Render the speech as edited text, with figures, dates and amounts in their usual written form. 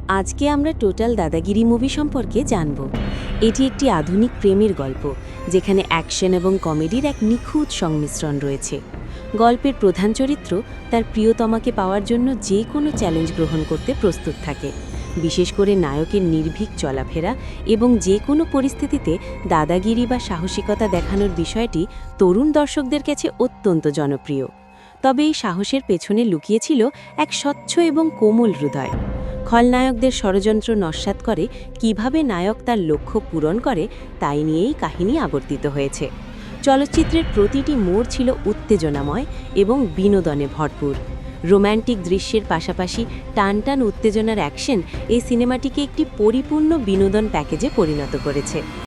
আজকে আমরা টোটাল দাদাগিরি মুভি সম্পর্কে জানব। এটি একটি আধুনিক প্রেমের গল্প, যেখানে অ্যাকশন এবং কমেডির এক নিখুঁত সংমিশ্রণ রয়েছে। গল্পের প্রধান চরিত্র তার প্রিয়তমাকে পাওয়ার জন্য যে কোনো চ্যালেঞ্জ গ্রহণ করতে প্রস্তুত থাকে। বিশেষ করে নায়কের নির্ভীক চলাফেরা এবং যে কোনো পরিস্থিতিতে দাদাগিরি বা সাহসিকতা দেখানোর বিষয়টি তরুণ দর্শকদের কাছে অত্যন্ত জনপ্রিয়। তবে এই সাহসের পেছনে লুকিয়েছিল এক স্বচ্ছ এবং কোমল হৃদয়। খলনায়কদের ষড়যন্ত্র নস্যাৎ করে কিভাবে নায়ক তার লক্ষ্য পূরণ করে, তাই নিয়েই কাহিনী আবর্তিত হয়েছে। চলচ্চিত্রের প্রতিটি মোড় ছিল উত্তেজনাময় এবং বিনোদনে ভরপুর। রোম্যান্টিক দৃশ্যের পাশাপাশি টানটান উত্তেজনার অ্যাকশন এই সিনেমাটিকে একটি পরিপূর্ণ বিনোদন প্যাকেজে পরিণত করেছে।